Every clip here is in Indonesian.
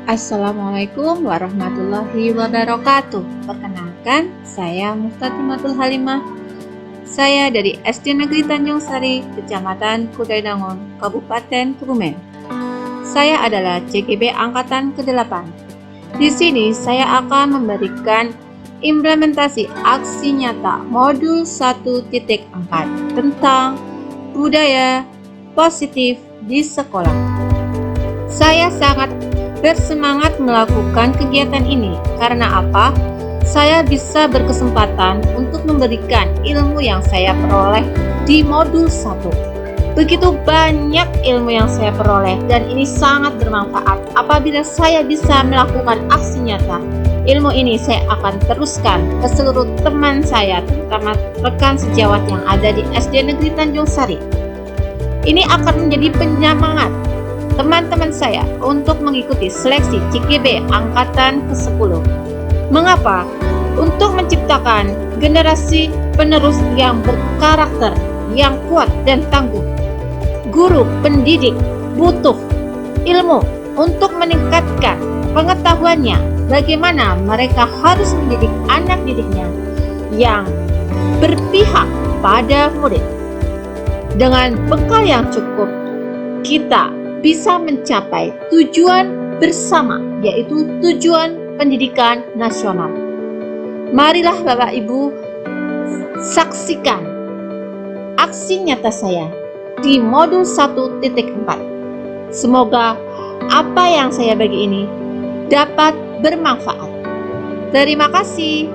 Assalamualaikum warahmatullahi wabarakatuh. Perkenalkan, saya Muftatimatul Halimah. Saya dari SD Negeri Tanjung Sari, Kecamatan Kudaidangon, Kabupaten Kebumen. Saya adalah CGB Angkatan ke-8. Di sini saya akan memberikan implementasi aksi nyata modul 1.4 tentang budaya positif di sekolah. Saya sangat bersemangat melakukan kegiatan ini karena apa? Saya bisa berkesempatan untuk memberikan ilmu yang saya peroleh di modul 1. Begitu banyak ilmu yang saya peroleh dan ini sangat bermanfaat. Apabila saya bisa melakukan aksi nyata, ilmu ini saya akan teruskan ke seluruh teman saya, terutama rekan sejawat yang ada di SD Negeri Tanjung Sari. Ini akan menjadi penyemangat teman-teman saya untuk mengikuti seleksi CGB Angkatan ke-10. Mengapa? Untuk menciptakan generasi penerus yang berkarakter, yang kuat dan tangguh. Guru pendidik butuh ilmu untuk meningkatkan pengetahuannya bagaimana mereka harus mendidik anak didiknya yang berpihak pada murid. Dengan bekal yang cukup, kita bisa mencapai tujuan bersama, yaitu tujuan pendidikan nasional. Marilah Bapak Ibu saksikan aksi nyata saya di modul 1.4. Semoga apa yang saya bagi ini dapat bermanfaat. Terima kasih.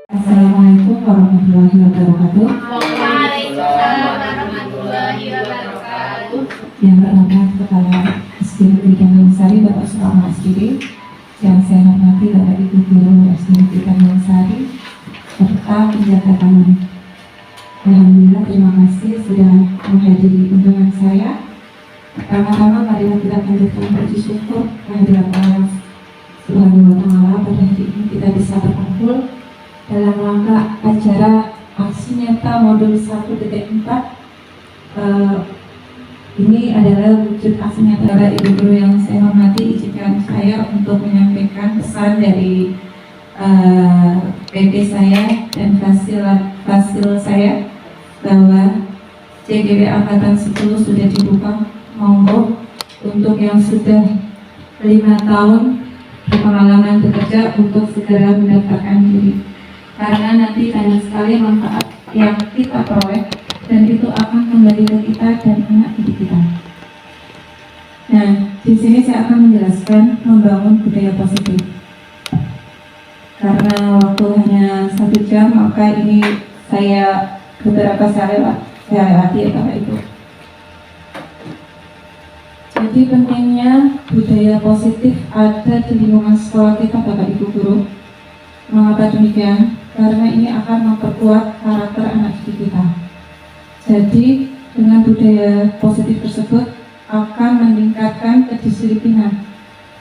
Assalamualaikum warahmatullahi wabarakatuh. Waalaikumsalam warahmatullahi wabarakatuh. Yang terhormat Kepala SD Negeri Tanjung Sari Bapak Suparno SPD, yang saya hormati Bapak Ibu Guru SD Negeri Tanjung Sari, serta penjaga tamu. Alhamdulillah, terima kasih sudah menghadiri undangan saya. Pertama-tama marilah kita panjatkan puji syukur kehadirat Allah Subhanahu wa Ta'ala pada hari ini kita bisa berkumpul dalam rangka acara aksi nyata modul 1.4. Ini adalah wujud aksi nyata. Ibu guru yang saya hormati, izinkan saya untuk menyampaikan pesan dari PP saya dan fasil saya bahwa CGB Angkatan 10 sudah dibuka. Monggo untuk yang sudah 5 tahun berpengalaman bekerja untuk segera mendaftarkan diri. karena nanti banyak sekali manfaat yang kita peroleh dan itu akan kembali ke kita dan anak didik kita. Nah, di sini saya akan menjelaskan membangun budaya positif. Karena waktu hanya 1 jam, maka ini saya lewati ya Bapak Ibu. Jadi pentingnya budaya positif ada di lingkungan sekolah kita Bapak Ibu guru. Mengapa demikian? Karena ini akan memperkuat karakter anak didik kita. Jadi dengan budaya positif tersebut akan meningkatkan kedisiplinan,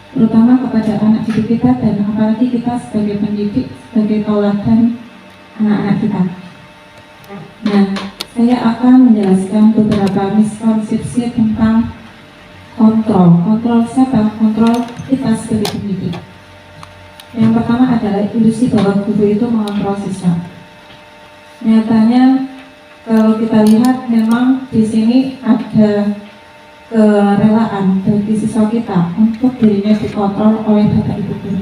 terutama kepada anak didik kita dan apalagi kita sebagai pendidik, sebagai tauladan anak-anak kita. Nah, saya akan menjelaskan beberapa miskonsepsi tentang kontrol. Kontrol siapa? Kontrol kita sebagai pendidik. Yang pertama adalah ilusi bahwa guru itu mengontrol siswa. Nyatanya kalau kita lihat memang di sini ada kerelaan bagi siswa kita untuk dirinya dikontrol oleh Bapak Ibu guru.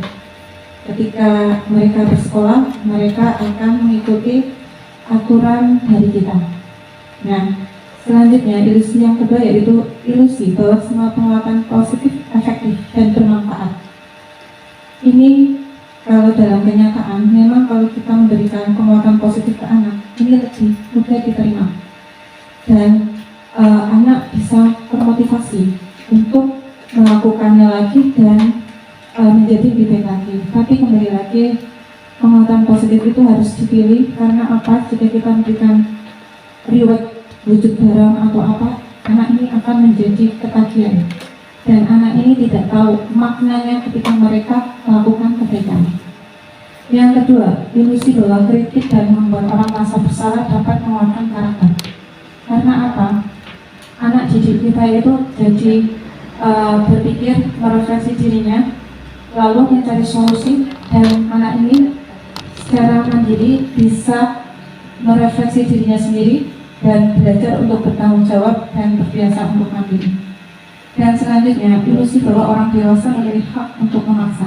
Ketika mereka bersekolah, mereka akan mengikuti aturan dari kita. Nah, selanjutnya ilusi yang kedua yaitu ilusi bahwa semua penguatan positif, efektif, dan bermanfaat. Ini kalau dalam kenyataan, memang kalau kita memberikan penguatan positif ke anak, ini lebih mudah diterima. Dan anak bisa termotivasi untuk melakukannya lagi dan menjadi lebih baik lagi. Tapi kembali lagi, penguatan positif itu harus dipilih karena apa? Jika kita memberikan reward wujud barang atau apa, anak ini akan menjadi ketagihan. Dan anak ini tidak tahu maknanya ketika mereka melakukan kebaikan. Yang kedua, ilusi bahwa kritik dan membuat orang merasa bersalah dapat menguatkan karakter. Karena apa? Anak didik kita itu jadi berpikir, merefleksi dirinya, lalu mencari solusi, dan anak ini secara mandiri bisa merefleksi dirinya sendiri dan belajar untuk bertanggung jawab dan terbiasa untuk mandiri. Dan selanjutnya, ilusi bahwa orang dewasa memiliki hak untuk memaksa.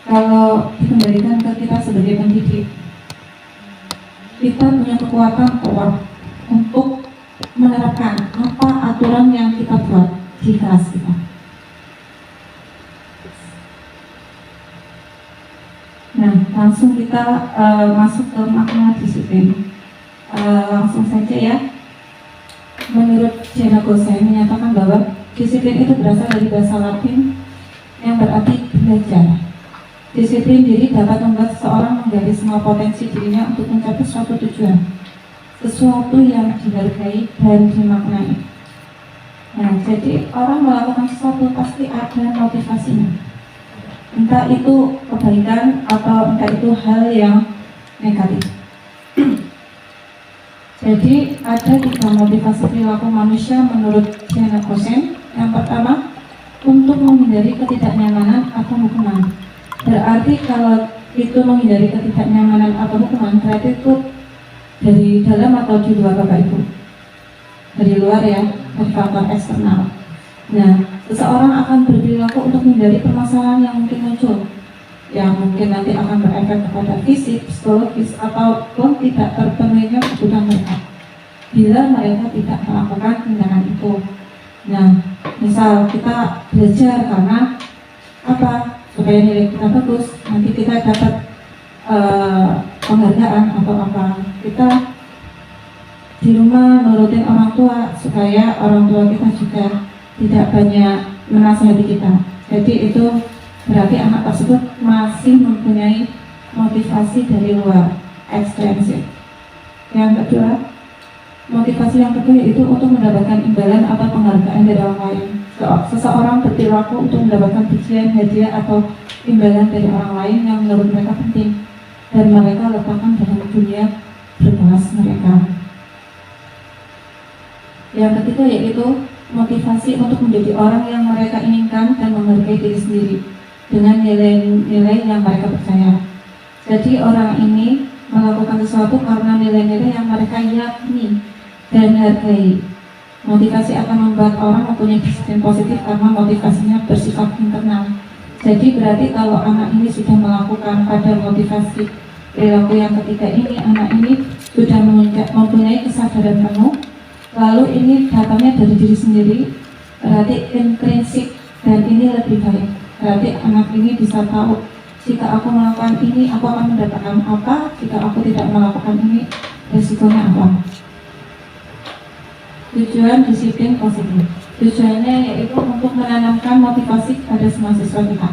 Kalau dikembalikan ke kita sebagai pendidik, kita punya kekuatan kuat untuk menerapkan apa aturan yang kita buat di kelas kita. Nah, langsung kita masuk ke makna disiplin. Langsung saja ya. Menurut Jana Gosen menyatakan bahwa disiplin itu berasal dari bahasa Latin yang berarti belajar. Disiplin diri dapat membuat seseorang menggali semua potensi dirinya untuk mencapai suatu tujuan, sesuatu yang dihargai dan dimaknai. Nah, jadi orang melakukan sesuatu pasti ada motivasinya. Entah itu kebaikan atau entah itu hal yang negatif. Jadi ada 3 motivasi perilaku manusia menurut Jana Gosen. Yang pertama, untuk menghindari ketidaknyamanan atau hukuman. Berarti kalau itu menghindari ketidaknyamanan atau hukuman, berarti itu dari dalam atau di luar Bapak Ibu? Dari luar ya, dari faktor eksternal. Nah, seseorang akan berperilaku untuk menghindari permasalahan yang mungkin muncul, yang mungkin nanti akan berefek kepada fisik, psikologis, ataupun tidak terpenuhinya kebutuhan mereka bila mereka tidak melakukan tindakan itu. Nah, misal kita belajar karena apa? Supaya nilai kita bagus, nanti kita dapat penghargaan atau apa. Kita di rumah nurutin orang tua supaya orang tua kita juga tidak banyak menasihati kita. Jadi itu berarti anak tersebut masih mempunyai motivasi dari luar, ekstrinsik. Yang kedua, motivasi yang kedua yaitu untuk mendapatkan imbalan atau penghargaan dari orang lain. Seseorang berperilaku untuk mendapatkan pujian, hadiah atau imbalan dari orang lain yang menurut mereka penting dan mereka letakkan dalam dunia berkelas mereka. Yang ketiga yaitu motivasi untuk menjadi orang yang mereka inginkan dan menghargai diri sendiri dengan nilai-nilai yang mereka percaya. Jadi orang ini melakukan sesuatu karena nilai-nilai yang mereka yakini dan hargai. Motivasi akan membuat orang mempunyai disiplin positif karena motivasinya bersifat internal. Jadi berarti kalau anak ini sudah melakukan pada motivasi Perilaku yang ketiga ini, anak ini sudah mempunyai kesadaran penuh, lalu ini datangnya dari diri sendiri, berarti intrinsik, dan ini lebih baik. Berarti anak ini bisa tahu, jika aku melakukan ini, aku akan mendapatkan apa, jika aku tidak melakukan ini, resikonya apa. Tujuan disiplin positif. Tujuannya yaitu untuk menanamkan motivasi pada semua siswa kita,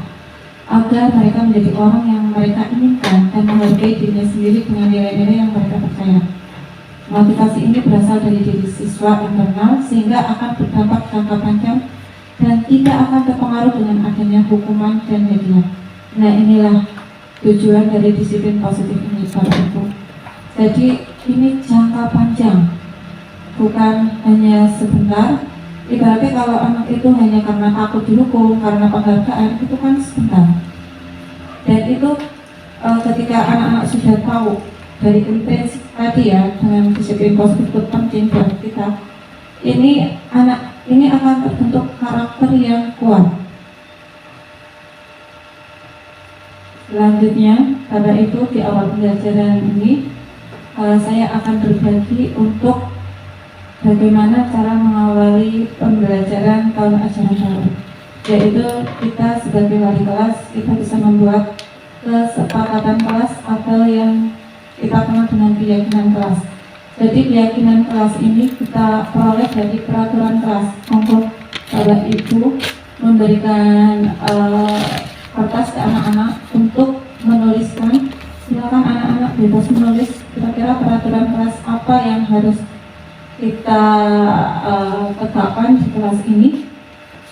agar mereka menjadi orang yang mereka inginkan dan menghargai dirinya sendiri dengan nilai-nilai yang mereka percaya. Motivasi ini berasal dari diri siswa internal sehingga akan berdampak jangka panjang dan tidak akan terpengaruh dengan adanya hukuman dan media. Nah, inilah tujuan dari disiplin positif ini, Bapak Ibu. Jadi ini jangka panjang, bukan hanya sebentar. Ibaratnya kalau anak itu hanya karena takut dihukum, karena penghargaan, itu kan sebentar. Dan itu ketika anak-anak sudah tahu dari intrinsik tadi ya, dengan disiplin positif itu penting buat kita, ini anak ini akan terbentuk karakter yang kuat. Selanjutnya, karena itu di awal pembelajaran ini saya akan berbagi untuk bagaimana cara mengawali pembelajaran tahun ajaran baru, yaitu kita sebagai wali kelas, kita bisa membuat kesepakatan kelas atau yang kita kenal dengan keyakinan kelas. Jadi keyakinan kelas ini kita peroleh dari peraturan kelas. Untuk Bapak Ibu memberikan kertas ke anak-anak untuk menuliskan, silakan anak-anak bebas menulis kira-kira peraturan kelas apa yang harus kita tegakkan di kelas ini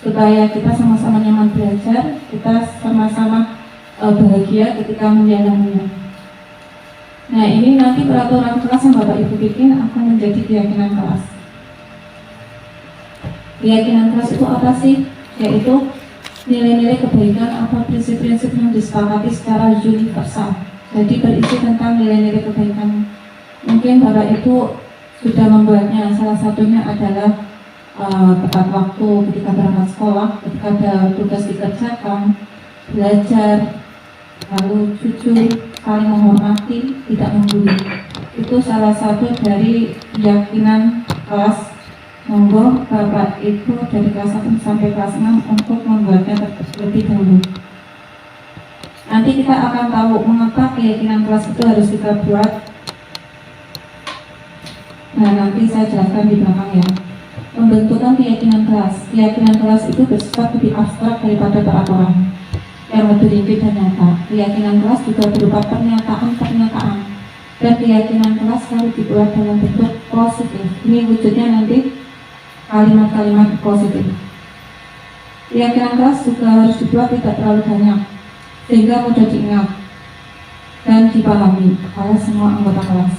supaya kita sama-sama nyaman belajar, kita sama-sama bahagia ketika menjalaninya. Nah, ini nanti peraturan kelas yang Bapak Ibu bikin akan menjadi keyakinan kelas. Keyakinan kelas itu apa sih? Yaitu nilai-nilai kebaikan atau prinsip-prinsip yang disepakati secara universal. Jadi berisi tentang nilai-nilai kebaikan. Mungkin Bapak Ibu sudah membuatnya. Salah satunya adalah tepat waktu ketika berangkat sekolah, ketika ada tugas dikerjakan, belajar, lalu jujur, saling menghormati, tidak membuli. Itu salah satu dari keyakinan kelas. Monggo Bapak Ibu dari kelas 1 sampai kelas 6 untuk membuatnya terlebih dahulu. Nanti kita akan tahu mengapa keyakinan kelas itu harus kita buat. Nah, nanti saya jelaskan di belakang ya. Pembentukan keyakinan kelas. Keyakinan kelas itu bersifat lebih abstrak daripada peraturan yang lebih rinci dan nyata. Keyakinan kelas juga berupa pernyataan-pernyataan, dan keyakinan kelas harus dibuat dalam bentuk positif. Ini wujudnya nanti kalimat-kalimat positif. Keyakinan kelas juga harus dibuat tidak terlalu banyak sehingga mudah diingat dan dipahami oleh semua anggota kelas.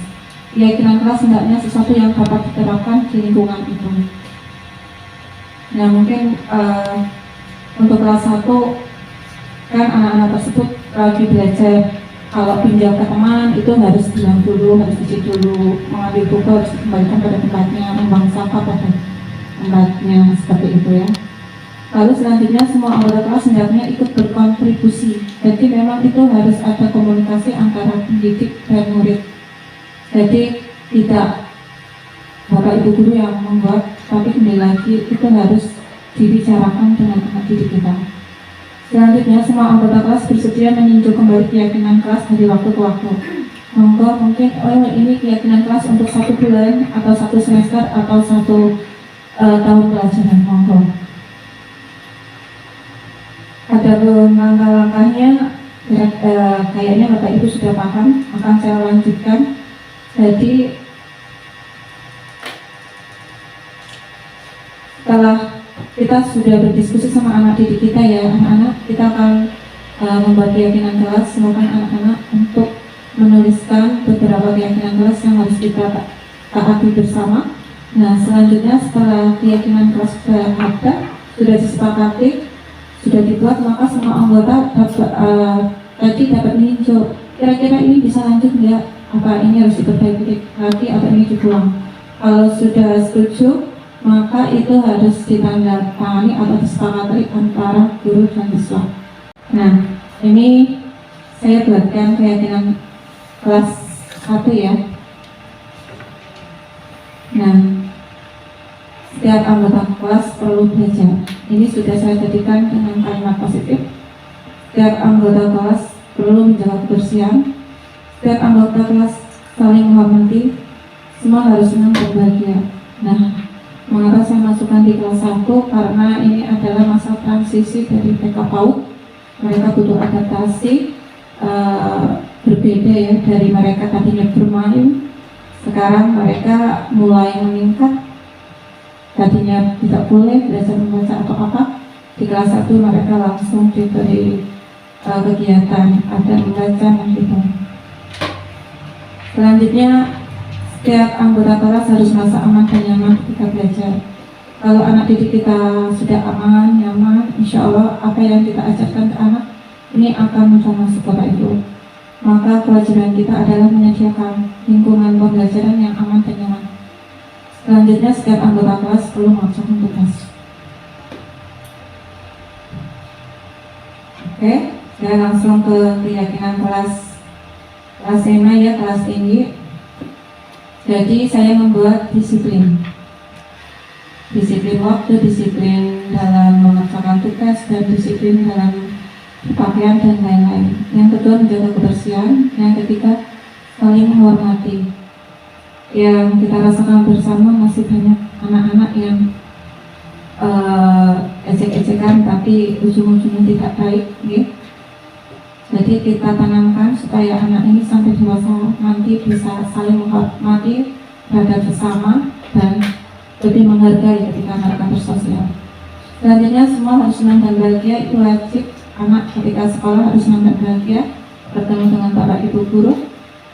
Keyakinan kelas hendaknya sesuatu yang dapat diterapkan di lingkungan itu. Nah, mungkin untuk kelas 1 kan anak-anak tersebut lagi belajar. Kalau pinjam ke teman itu harus bilang dulu, harus izin dulu, mengambil buku harus dikembalikan pada tempatnya, membuang sampah pada tempatnya, seperti itu ya. Lalu selanjutnya semua anggota kelas hendaknya ikut berkontribusi. Jadi memang itu harus ada komunikasi antara pendidik dan murid. Jadi tidak Bapak Ibu guru yang membuat, tapi kembali lagi itu harus dibicarakan dengan anak didik kita. Selanjutnya semua anggota kelas bersedia meninjau kembali keyakinan kelas dari waktu ke waktu. Monggo mungkin ini keyakinan kelas untuk 1 bulan atau 1 semester atau 1 tahun pelajaran. Monggo. Ada langkah-langkahnya, kayaknya Bapak Ibu sudah paham, akan saya lanjutkan. Jadi setelah kita sudah berdiskusi sama anak didik kita ya, anak-anak, kita akan membuat keyakinan kelas. Silakan anak-anak untuk menuliskan beberapa keyakinan kelas yang harus kita taati bersama. Nah, selanjutnya setelah keyakinan kelas sudah ada, sudah disepakati, sudah dibuat, maka semua anggota tadi dapat meninjau kira-kira ini bisa lanjut nggak, apa ini harus diperbaiki lagi atau ini dibuang. Kalau sudah setuju, maka itu harus ditandatangani atau disepakati antara guru dan siswa. Nah, ini saya buatkan keyakinan kelas 1 ya. Nah, setiap anggota kelas perlu belajar. Ini sudah saya jadikan dengan kalimat positif. Setiap anggota kelas perlu menjaga kebersihan. Setiap anggota kelas saling menghormati. Semua harus senang dan bahagia. Nah, mengapa saya masukkan di kelas 1? Karena ini adalah masa transisi dari TK PAUD. Mereka butuh adaptasi, berbeda ya dari mereka tadinya bermain. Sekarang mereka mulai meningkat. Tadinya tidak boleh belajar membaca atau apa. Di kelas 1 mereka langsung diberi kegiatan ada membaca menghitung. Selanjutnya, setiap anggota kelas harus merasa aman dan nyaman ketika belajar. Kalau anak didik kita sudah aman, nyaman, insya Allah apa yang kita ajarkan ke anak ini akan mudah masuk ke itu. Maka kewajiban kita adalah menyediakan lingkungan pembelajaran yang aman dan nyaman. Selanjutnya, setiap anggota kelas perlu melaksanakan tugas. Oke, saya langsung ke keyakinan kelas SMA ya, kelas tinggi. Jadi saya membuat disiplin waktu, disiplin dalam mengerjakan tugas, dan disiplin dalam pakaian dan lain-lain. Yang kedua, menjaga kebersihan. Yang ketiga, saling menghormati. Yang kita rasakan bersama masih banyak anak-anak yang ejek-ejekan tapi ujung-ujungnya tidak baik ya. Jadi kita tanamkan supaya anak ini sampai dewasa nanti bisa saling menghormati terhadap sesama dan lebih menghargai ketika mereka bersosial. Selanjutnya, semua harus senang dan bahagia. Itu wajib. Anak ketika sekolah harus senang dan bahagia, bertemu dengan bapak ibu guru,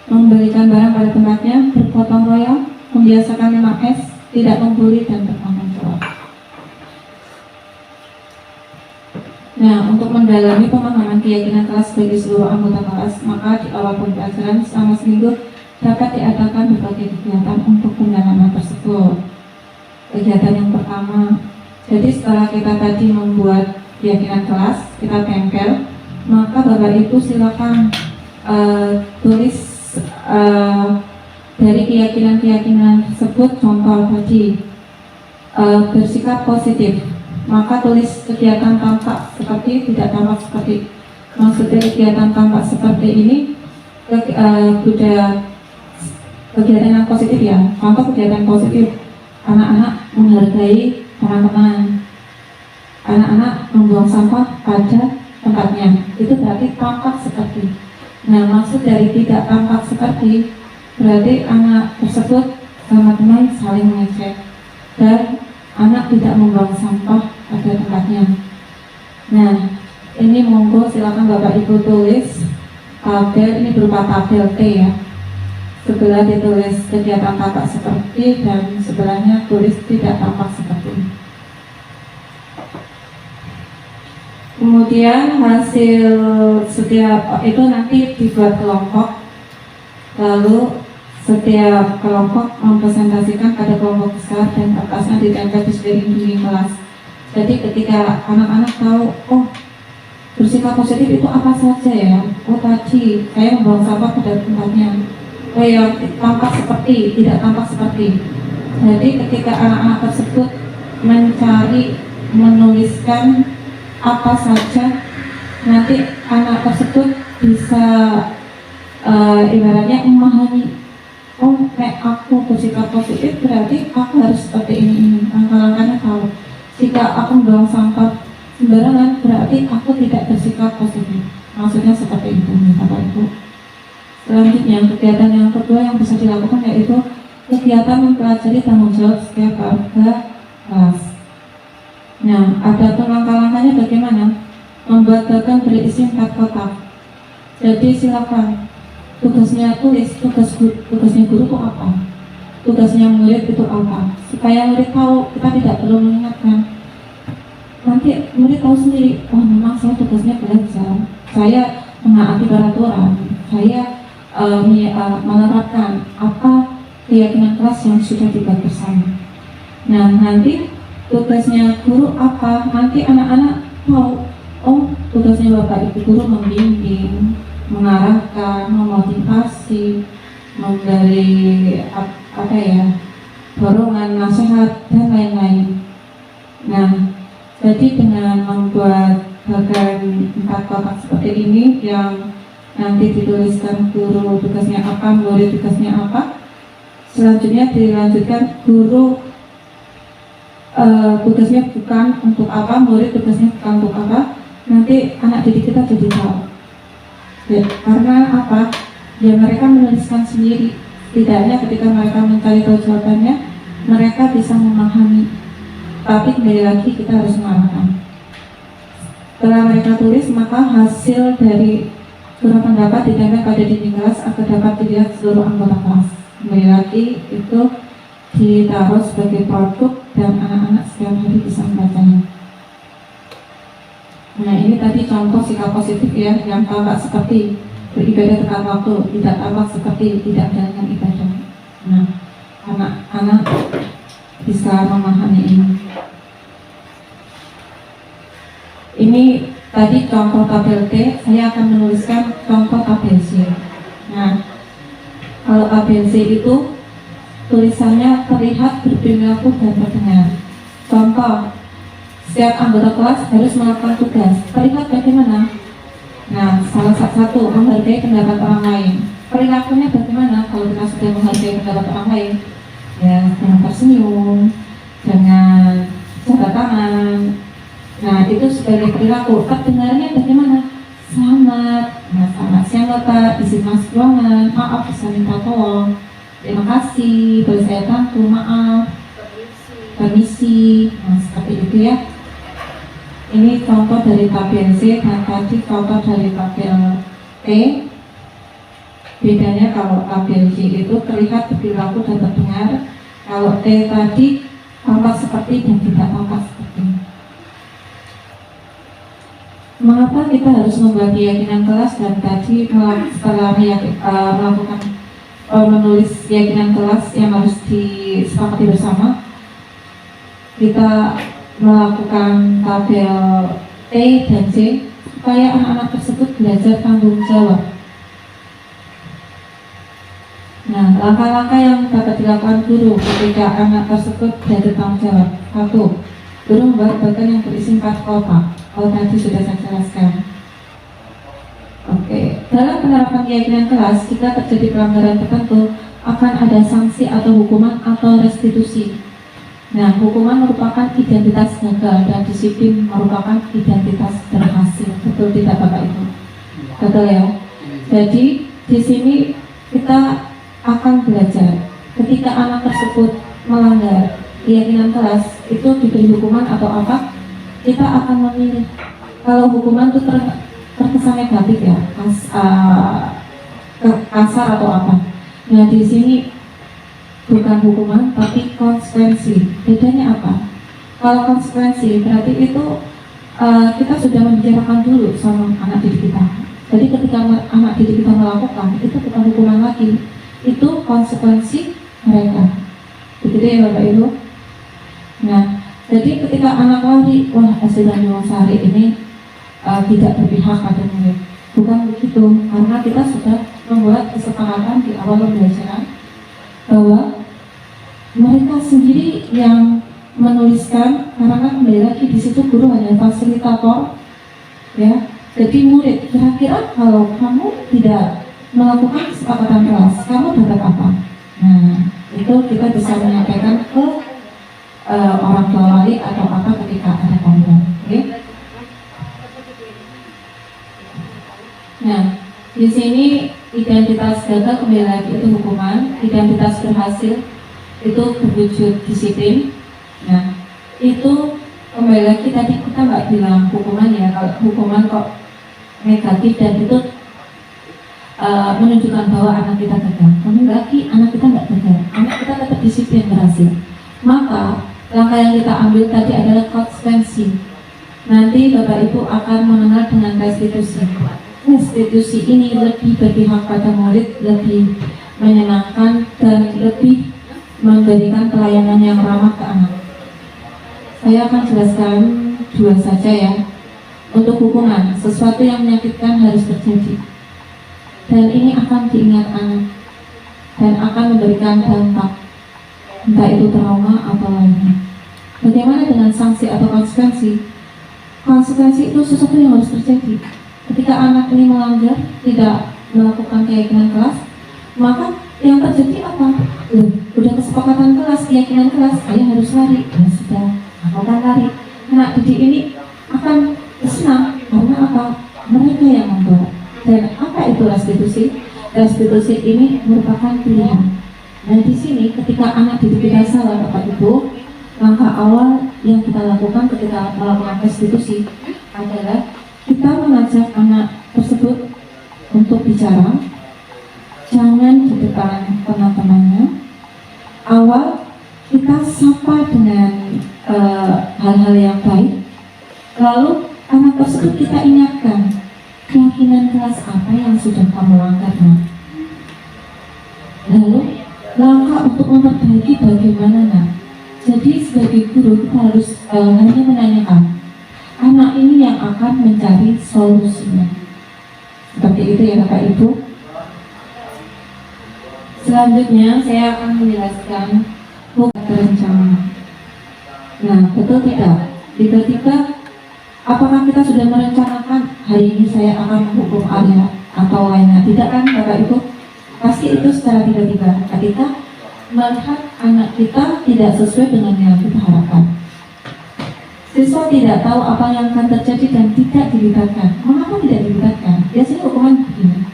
memberikan barang pada tempatnya, bergotong royong, membiasakan 5S, tidak membuli dan bertanggung jawab. Nah, untuk mendalami pemahaman keyakinan kelas bagi seluruh anggota kelas, maka di awal pembelajaran selama seminggu dapat diadakan berbagai kegiatan untuk pendalaman tersebut. Kegiatan yang pertama, jadi setelah kita tadi membuat keyakinan kelas, kita tempel, maka Bapak Ibu silakan tulis dari keyakinan-keyakinan tersebut. Contoh tadi bersikap positif, maka tulis kegiatan tampak seperti, tidak tampak seperti. Maksudnya kegiatan tampak seperti ini kegiatan yang positif ya. Contoh kegiatan positif, anak-anak menghargai teman-teman, anak-anak membuang sampah pada tempatnya, itu berarti tampak seperti. Nah, maksud dari tidak tampak seperti berarti anak tersebut sama teman saling mengecek dan anak tidak membuang sampah pada tempatnya. Nah, ini monggo silakan Bapak Ibu tulis tabel, ini berupa tabel T ya. Sebelah ditulis kegiatan tampak seperti dan sebelahnya tulis tidak tampak seperti. Kemudian hasil setiap itu nanti dibuat kelompok, lalu setiap kelompok mempresentasikan pada kelompok besar dan kertasnya ditempel di sekeliling kelas. Jadi ketika anak-anak tahu, oh bersikap positif itu apa saja ya, oh tadi saya membuang sampah pada tempatnya, oh yang tampak seperti, tidak tampak seperti. Jadi ketika anak-anak tersebut mencari, menuliskan apa saja, nanti anak tersebut bisa ibaratnya memahami, oh kayak aku bersikap positif berarti aku harus seperti ini. Langkah-langkahnya tahu. Jika aku membuang sampah sembarangan berarti aku tidak bersikap positif. Maksudnya seperti itu Bapak Ibu. Selanjutnya, kegiatan yang kedua yang bisa dilakukan yaitu kegiatan mempelajari tanggung jawab setiap warga kelas. Nah, ada langkah-langkahnya bagaimana? Membuat bagan berisi 4 kotak. Jadi silakan tugasnya tulis, tugasnya guru itu apa, tugasnya murid itu apa, supaya murid tahu. Kita tidak perlu mengingatkan. Nanti murid tahu sendiri, oh memang saya tugasnya belajar, saya menaati peraturan, saya menerapkan apa keyakinan kelas yang sudah dibuat bersama. Nah, nanti tugasnya guru apa, nanti anak-anak tahu, oh tugasnya Bapak Ibu guru membimbing, mengarahkan, memotivasi, memberi dorongan, nasihat dan lain-lain. Nah, jadi dengan membuat bagan 4 kotak seperti ini yang nanti dituliskan guru tugasnya apa, murid tugasnya apa, selanjutnya dilanjutkan guru tugasnya bukan untuk apa, murid tugasnya bukan untuk apa. Nanti anak didik kita jadi tahu ya, karena apa ya, mereka menuliskan sendiri. Setidaknya ketika mereka mencari tahu jawabannya, mereka bisa memahami. Tapi kembali lagi kita harus mengarahkan. Setelah mereka tulis, maka hasil dari surat pendapat ditempel pada dinding kelas agar dapat dilihat seluruh anggota kelas. Kembali lagi itu ditaruh sebagai produk dan anak-anak setiap hari bisa membacanya. Nah, ini tadi contoh sikap positif ya, yang tampak seperti beribadah tepat waktu, tidak tampak seperti tidak menjalankan ibadah. Nah, anak-anak bisa memahami ini. Ini tadi contoh tabel T, saya akan menuliskan contoh tabel C. Nah, kalau tabel C itu tulisannya terlihat, berperilaku dan terdengar. Contoh, setiap anggota kelas harus melakukan tugas. Terlihat bagaimana? Nah, salah satu menghargai pendapat orang lain. Perilakunya bagaimana kalau kita sudah menghargai pendapat orang lain? Ya, dengan tersenyum, dengan jabat tangan. Nah, itu sebagai perilaku. Terdengarnya bagaimana? Selamat. Nah, selamat siang Bapak, izin masuk ruangan. Maaf, bisa minta tolong. Terima kasih, boleh saya bantu, maaf. Permisi. Nah, seperti itu ya. Ini contoh dari tabel C dan tadi contoh dari tabel T. Bedanya kalau tabel C itu terlihat, berperilaku dan terdengar. Kalau T tadi tampak seperti dan tidak tampak seperti. Mengapa kita harus membuat keyakinan kelas? Dan tadi setelah melakukan menulis keyakinan kelas yang harus disepakati bersama, kita melakukan tabel T dan C supaya anak-anak tersebut belajar tanggung jawab. Nah, langkah-langkah yang dapat dilakukan guru ketika anak tersebut belajar tanggung jawab. 1. Guru membuat bagan yang berisi 4 kotak. Oh, tadi sudah saya jelaskan. Oke, dalam penerapan keyakinan kelas, jika terjadi pelanggaran tertentu, akan ada sanksi atau hukuman atau restitusi. Nah, hukuman merupakan identitas gagal dan disiplin merupakan identitas berhasil. Betul tidak Bapak Ibu? Betul ya? Jadi di sini kita akan belajar ketika anak tersebut melanggar keyakinan kelas, itu diberi hukuman atau apa, kita akan memilih. Kalau hukuman itu terkesan negatif ya, kasar atau apa. Nah, di sini bukan hukuman tapi konsekuensi. Bedanya apa? Kalau konsekuensi berarti itu kita sudah membicarakan dulu sama anak didik kita. Jadi ketika anak didik kita melakukan, itu bukan hukuman lagi, itu konsekuensi mereka. Begitu ya Bapak Ibu. Nah, jadi ketika anak lari, wah Asyidan Nyuwasari ini tidak berpihak pada murid. Bukan begitu, karena kita sudah membuat kesepakatan di awal pembelajaran bahwa mereka sendiri yang menuliskan, karena kembali lagi di situ guru hanya fasilitator, ya. Jadi murid, kira-kira kalau kamu tidak melakukan kesepakatan kelas, kamu dapat apa? Nah, itu kita bisa menyampaikan ke orang tua wali atau apa ketika ada komplain. Okay? Nah, di sini identitas gagal kembali lagi itu hukuman, identitas berhasil itu berwujud disiplin. Nah, itu kembali lagi tadi kita nggak bilang hukuman ya, kalau hukuman kok negatif dan itu menunjukkan bahwa anak kita gagal. Kembali lagi anak kita nggak gagal, anak kita tetap disiplin berhasil. Maka langkah yang kita ambil tadi adalah konsekuensi. Nanti Bapak Ibu akan mengenal dengan restitusi. Restitusi ini lebih berpihak pada murid, lebih menyenangkan dan lebih memberikan pelayanan yang ramah ke anak. Saya akan jelaskan 2 saja ya. Untuk hukuman, sesuatu yang menyakitkan harus terjadi. dan ini akan diingat anak dan akan memberikan dampak, entah itu trauma atau lainnya. Bagaimana dengan sanksi atau konsekuensi? Konsekuensi itu sesuatu yang harus terjadi. Ketika anak ini melanggar, tidak melakukan keyakinan kelas, maka yang terjadi apa? Udah kesepakatan kelas, keyakinan kelas, saya harus lari. Ya sudah, aku akan lari. Anak didik ini akan senang karena apa? Mereka yang membuat. Dan apa itu restitusi? Restitusi ini merupakan pilihan. Nah di sini ketika anak didik kita salah, Bapak Ibu, langkah awal yang kita lakukan ketika melakukan restitusi adalah kita mengajak anak tersebut untuk bicara, jangan di depan teman-temannya. Awal kita sapa dengan hal-hal yang baik, lalu anak tersebut kita ingatkan keyakinan kelas apa yang sudah kamu langgar, Nak. Lalu langkah untuk memperbaiki bagaimana, Nak. Jadi sebagai guru kita harus hanya menanyakan anak ini yang akan mencari solusinya. Seperti itu ya Bapak Ibu. Selanjutnya saya akan menjelaskan hukum terencana. Nah, betul tidak? Tiba-tiba apakah kita sudah merencanakan hari ini saya akan menghukum Alia atau lainnya? Tidak kan Bapak Ibu? Pasti itu secara tiba-tiba ketika melihat anak kita tidak sesuai dengan yang kita harapkan. Siswa tidak tahu apa yang akan terjadi dan tidak dilibatkan. Mengapa tidak dilibatkan? Biasanya hukuman begini.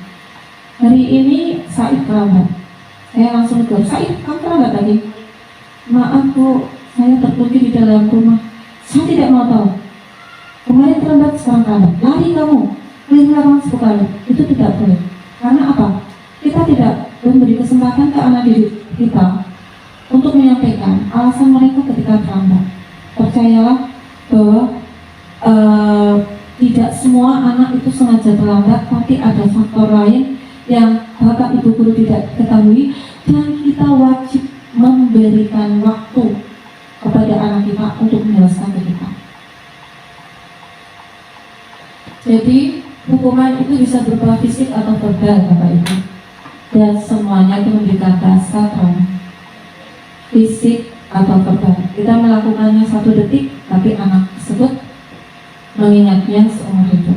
Hari ini Said terlambat. Saya langsung tegur, Said, kamu terlambat lagi. Maaf Bu, saya terkunci di dalam rumah. Saya tidak mau tahu. Kemarin terlambat, sekarang terlambat. Lari kamu, keliling lapangan 10 kali. Itu tidak boleh. Karena apa? Kita tidak memberi kesempatan ke anak didik kita untuk menyampaikan alasan mereka ketika terlambat. Percayalah bahwa tidak semua anak itu sengaja terlambat, tapi ada faktor lain yang Bapak Ibu guru tidak ketahui, dan kita wajib memberikan waktu kepada anak kita untuk menjelaskan ke kita. Jadi hukuman itu bisa berupa fisik atau verbal Bapak Ibu, dan semuanya itu memberikan rasa trauma. Fisik atau verbal, kita melakukannya 1 detik, tapi anak tersebut mengingatnya seumur hidup.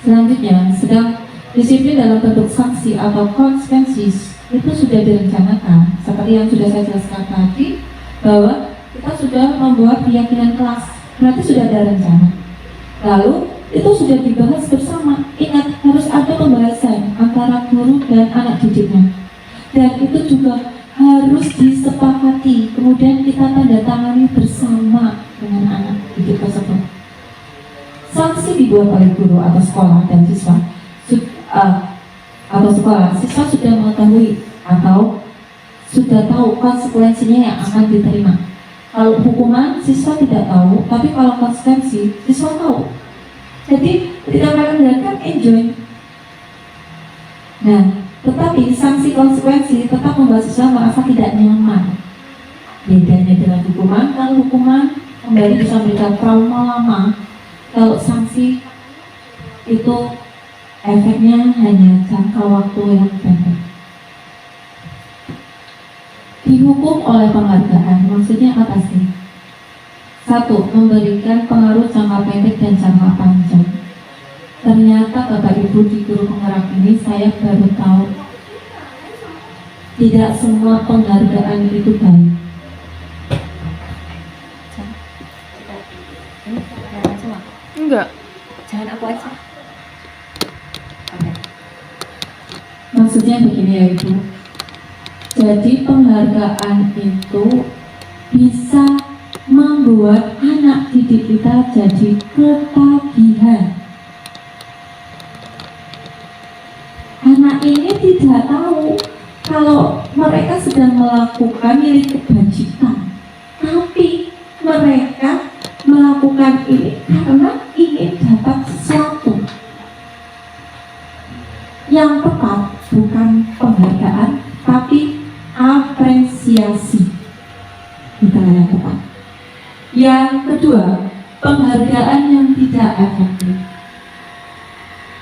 Selanjutnya, sedang disiplin dalam bentuk sanksi atau konsekuensi itu sudah direncanakan, seperti yang sudah saya jelaskan tadi, bahwa kita sudah membuat keyakinan kelas, berarti sudah ada rencana. Lalu itu sudah dibahas bersama. Ingat, harus ada pembahasan antara guru dan anak didiknya, dan itu juga harus disepakati, kemudian kita tanda tangani bersama dengan anak didik tersebut. Sanksi dibuat oleh guru atau sekolah dan siswa atau sekolah. Siswa sudah mengetahui atau sudah tahu konsekuensinya yang akan diterima. Kalau hukuman siswa tidak tahu, tapi kalau konsekuensi siswa tahu. Jadi ketika kalian mendengarkan, enjoy. Nah, tetapi sanksi konsekuensi tetap membuat siswa merasa tidak nyaman. Bedanya dengan hukuman, kalau hukuman kembali bisa memberikan trauma lama, kalau sanksi itu efeknya hanya jangka waktu yang pendek. Dihukum oleh penghargaan, maksudnya apa sih? 1. Memberikan pengaruh jangka pendek dan jangka panjang. Ternyata Bapak Ibu di guru penggerak ini saya baru tahu tidak semua penghargaan itu baik. Enggak. Jangan aku aja. Oke. Maksudnya begini ya Ibu. Jadi penghargaan itu bisa membuat anak didik kita jadi ketagihan. Anak ini tidak tahu kalau mereka sedang melakukan milik kebajikan, tapi mereka melakukan ini karena ingin dapat sesuatu. Yang tepat bukan penghargaan, tapi apresiasi. Itulah yang tepat. Yang kedua, penghargaan yang tidak efektif.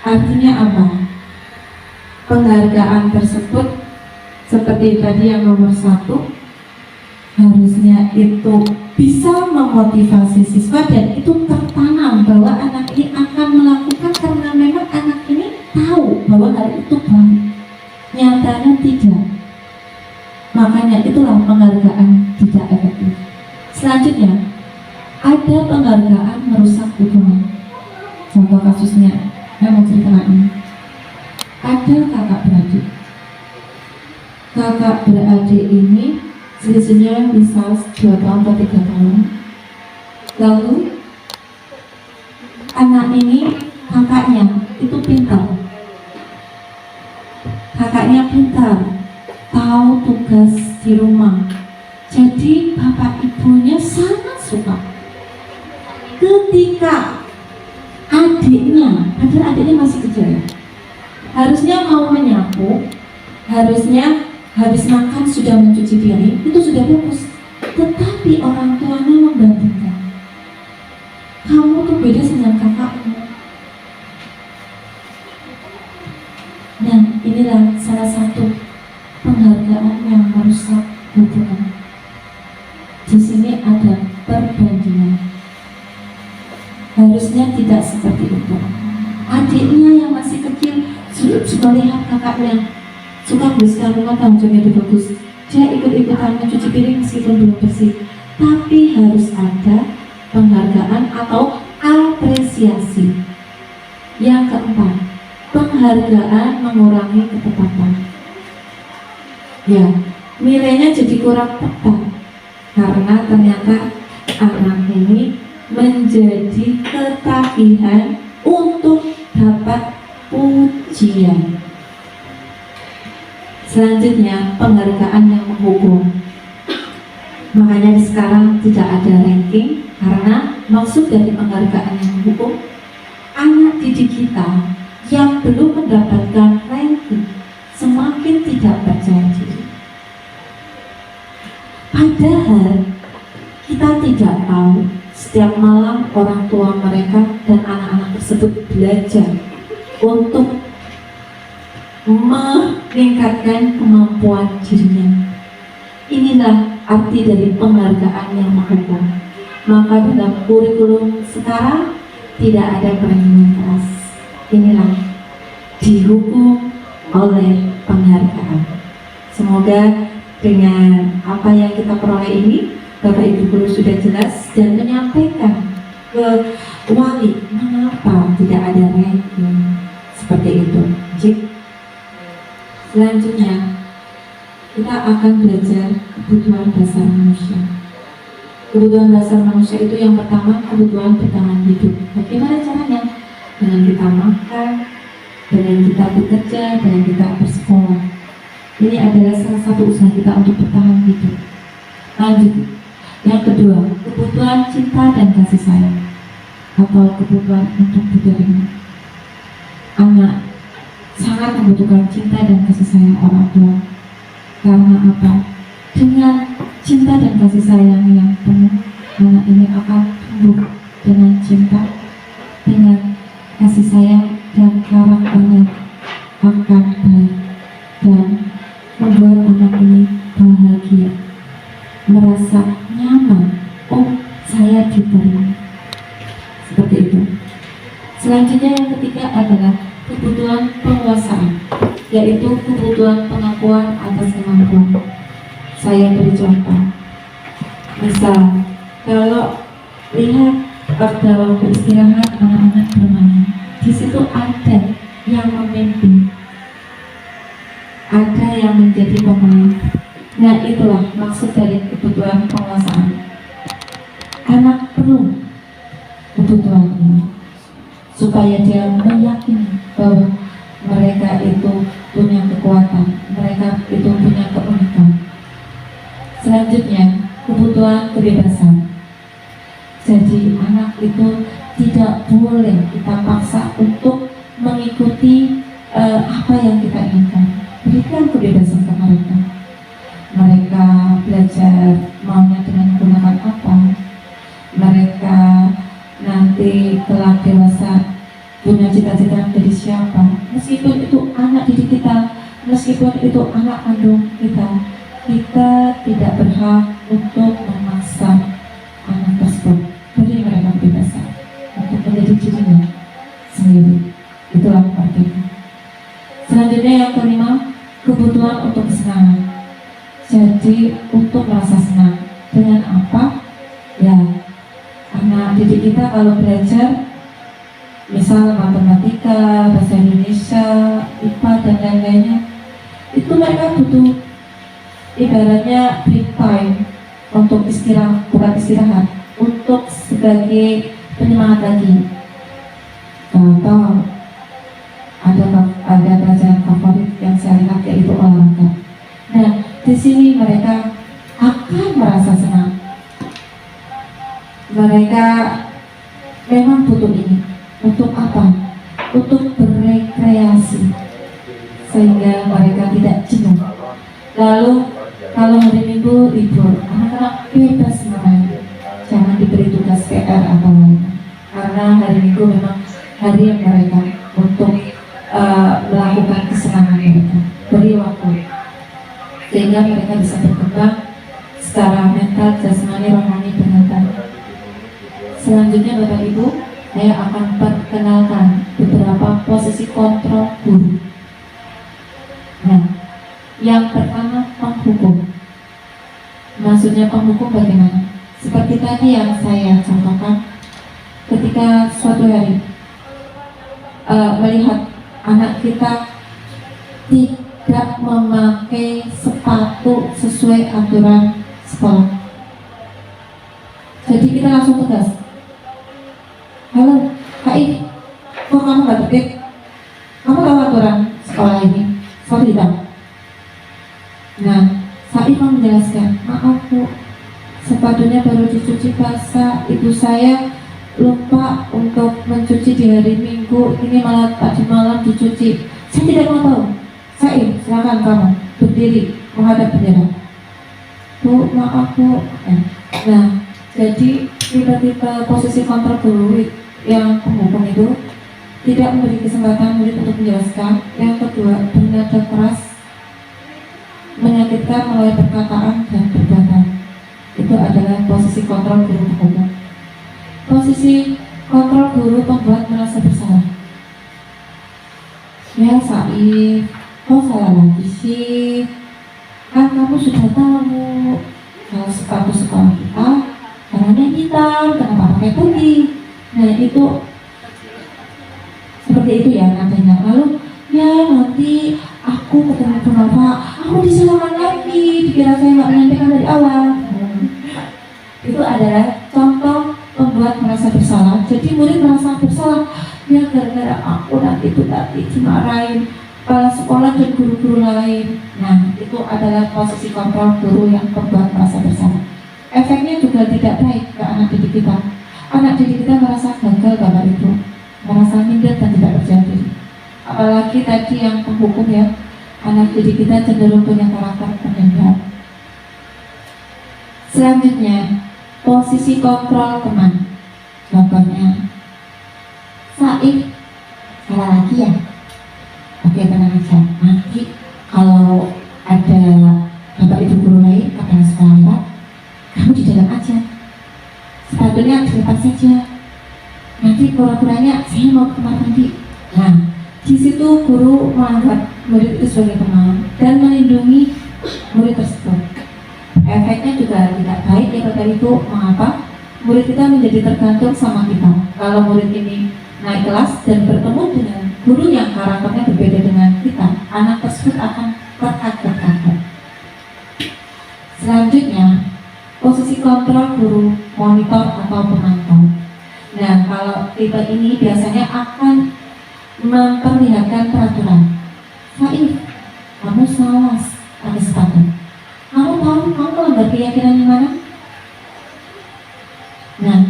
Artinya apa? Penghargaan tersebut seperti tadi yang nomor 1, harusnya itu bisa memotivasi siswa dan itu tertanam bahwa anak ini akan melakukan karena memang anak ini tahu bahwa hal itu baik. Nyatanya tidak. Makanya itulah penghargaan tidak efektif. Selanjutnya, ada penghargaan merusak hubungan. Contoh kasusnya, saya mau ceritakan ini. Ada kakak beradik. Kakak beradik ini selisihnya misal 2 tahun atau 3 tahun. Lalu anak ini kakaknya itu pintar. Kakaknya pintar, tahu tugas di rumah. Jadi bapak ibunya sangat suka. Ketika adiknya, padahal adiknya masih kecil ya, harusnya mau menyapu, harusnya habis makan sudah mencuci piring, itu sudah bagus. Tetapi orang tuanya membandingkan, kamu tuh beda dengan kakakmu. Nah, inilah salah satu penghargaan yang merusak hubungan. Di sini ada perbandingan. Harusnya tidak seperti itu. Adiknya yang masih kecil sudah melihat kakaknya suka bersihkan rumah, tanggung jawabnya itu bagus. Dia ikut-ikutan mencuci piring meskipun belum bersih. Tapi harus ada penghargaan atau apresiasi. Yang keempat, penghargaan mengurangi ketepatan. Ya, nilainya jadi kurang tepat karena ternyata anak ini menjadi ketagihan untuk dapat pujian. Selanjutnya, penghargaan yang menghukum. Makanya sekarang tidak ada ranking karena maksud dari penghargaan yang menghukum, anak didik kita yang belum mendapatkan ranking semakin tidak percaya diri. Padahal kita tidak tahu setiap malam orang tua mereka dan anak-anak tersebut belajar untuk meningkatkan kemampuan dirinya. Inilah arti dari penghargaan yang menghukum. Maka dalam kurikulum sekarang tidak ada permainan keras. Inilah dihukum oleh penghargaan. Semoga dengan apa yang kita peroleh ini, Bapak Ibu Guru sudah jelas dan menyampaikan ke wali mengapa tidak ada ranking seperti itu. Selanjutnya kita akan belajar kebutuhan dasar manusia. Kebutuhan dasar manusia itu yang pertama, kebutuhan bertahan hidup. Bagaimana caranya? Dengan kita makan, dengan kita bekerja, dengan kita bersekolah. Ini adalah salah satu usaha kita untuk bertahan hidup. Lanjut, yang kedua, kebutuhan cinta dan kasih sayang atau kebutuhan untuk diterima. Anak sangat membutuhkan cinta dan kasih sayang orang tua. Karena apa? Dengan cinta dan kasih sayang yang penuh, anak ini akan tumbuh dengan cinta, dengan kasih sayang, dan karakternya akan baik dan membuat anak ini bahagia, merasa nyaman. Oh, saya diterima. Seperti itu. Selanjutnya yang ketiga adalah kebutuhan penguasaan, yaitu kebutuhan pengakuan atas kemampuan. Saya beri contoh. Misal, kalau lihat pada waktu istirahat anak-anak bermain, di situ ada yang memimpin, ada yang menjadi pemain. Nah, itulah maksud dari kebutuhan penguasaan. Anak perlu kebutuhan ini supaya dia meyakini bahwa mereka itu punya kekuatan, mereka itu punya keunikan. Selanjutnya, kebutuhan kebebasan. Jadi anak itu tidak boleh kita paksa untuk mengikuti apa yang kita inginkan. Berikan kebebasan ke mereka. Mereka belajar maunya dengan menggunakan apa. Mereka nanti telah dewasa punya cita-cita menjadi siapa. meskipun itu anak didik kita, meskipun itu anak kandung kita, kita tidak berhak untuk memaksa anak tersebut. Beri mereka kebebasan untuk menjadi dirinya sendiri. Itulah artinya. Selanjutnya yang kelima, kebutuhan untuk kesenangan. Jadi untuk merasa senang dengan apa? Ya, anak didik kita kalau belajar, misal matematika, bahasa Indonesia, IPA dan lain-lainnya, itu mereka butuh ibaratnya break time untuk istirahat, bukan istirahat, untuk sebagai penyemangat lagi. Contoh, ada pelajaran favorit yang saya lihat yaitu olahraga. Nah, di sini mereka akan merasa senang. Mereka memang butuh ini. Untuk apa? Untuk berrekreasi, sehingga mereka tidak jenuh. Lalu kalau hari Minggu libur, anak-anak bebas bermain, jangan diberi tugas PR atau lain, karena hari Minggu memang hari yang mereka untuk melakukan kesenangan mereka. Beri waktu sehingga mereka bisa berkembang secara mental, jasmani, rohani dengan baik. Selanjutnya Bapak Ibu, saya akan perkenalkan beberapa posisi kontrol guru. Nah, yang pertama penghukum. Maksudnya penghukum bagaimana? Seperti tadi yang saya contohkan, ketika suatu hari melihat anak kita tidak memakai sepatu sesuai aturan sekolah, jadi kita langsung tegas. Halo, Kak ini, kok kamu gak tertib? Kamu tahu aturan sekolah ini? Sepatu hitam. Nah, Saifah menjelaskan, maaf Bu, sepatunya baru dicuci basah, ibu saya lupa untuk mencuci di hari Minggu, ini malah tadi malam dicuci. Saya tidak mau tahu. Saif, silakan kamu berdiri menghadap bendera. Bu, maaf Bu. Nah, jadi tiba-tiba posisi kontrol guru yang penghukum itu tidak memberi kesempatan murid untuk menjelaskan. Yang kedua, bernada keras, menyakitkan melalui perkataan dan perbuatan. Itu adalah posisi kontrol guru penghukum. Posisi kontrol guru pembuat merasa bersalah. Ya Saif, kok salah lagi sih? Kan kamu sudah tahu kalau sepatu sekolah kita warnanya hitam, kenapa pakai putih? Nah itu seperti itu ya nadanya. Lalu ya nanti aku ketemu kenapa aku disalahkan lagi, dikira saya nggak menyampaikan dari awal. Itu adalah contoh membuat merasa bersalah. Jadi murid merasa bersalah, ya gara-gara aku nanti itu tadi dimarahin kepala sekolah dan guru-guru lain. Nah itu adalah posisi kontrol guru yang membuat merasa bersalah. Efeknya juga tidak baik ke anak didik kita. Anak didik kita merasa gagal Bapak Ibu, merasa minder dan tidak percaya diri. Apalagi tadi yang penghukum ya, anak didik kita cenderung punya karakter pendendam. Selanjutnya, posisi kontrol teman. Contohnya, Saif, salah lagi ya? Oke, tenang aja. Nanti kalau ada Bapak Ibu guru lain, kepala sekolah, kamu di dalam aja. Sepatunya dilepas saja. Nanti pura-puranya saya mau ke kamar mandi. Nah, di situ guru menganggap murid itu sebagai teman dan melindungi murid tersebut. Efeknya juga tidak baik ya Bapak Ibu. Mengapa? Murid kita menjadi tergantung sama kita. Kalau murid ini naik kelas dan bertemu dengan guru yang karakternya berbeda dengan kita, anak tersebut akan terkaget-kaget. Selanjutnya, posisi kontrol guru, monitor atau pemantau. Nah, kalau tipe ini biasanya akan memperlihatkan peraturan. Saif, kamu salah pakai sepatu. Kamu tahu kamu melanggar keyakinan yang mana? Nah,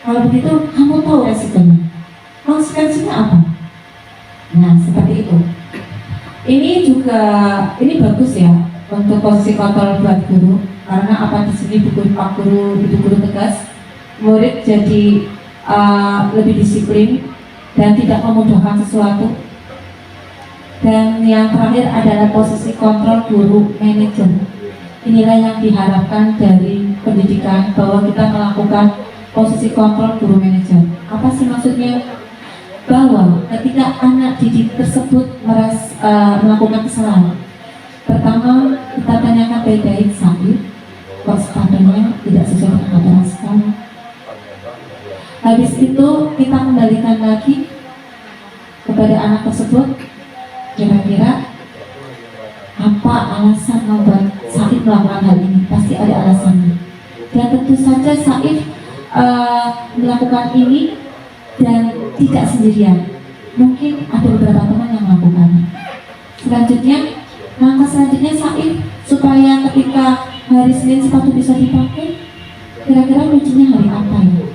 kalau begitu kamu tahu resikonya. Konsekuensinya apa? Nah, seperti itu. Ini bagus ya untuk posisi kontrol buat guru, karena apa di sini Pak Guru, Ibu Guru tegas, murid jadi lebih disiplin dan tidak memudahkan sesuatu. Dan yang terakhir adalah posisi kontrol guru manajer. Inilah yang diharapkan dari pendidikan, bahwa kita melakukan posisi kontrol guru manajer. Apa sih maksudnya? Bahwa ketika anak didik tersebut melakukan kesalahan, pertama kita tanyakan baik-baik, Said, kok standarnya tidak sesuai dengan aturan sekolah. Habis itu kita kembalikan lagi kepada anak tersebut, kira-kira apa alasan membuat Said melakukan hal ini? Pasti ada alasannya. Dan tentu saja Said melakukan ini dan tidak sendirian. Mungkin ada beberapa teman yang melakukannya. Langkah selanjutnya Said supaya ketika hari Senin sepatu bisa dipakai, kira-kira lucunya hari apa ya?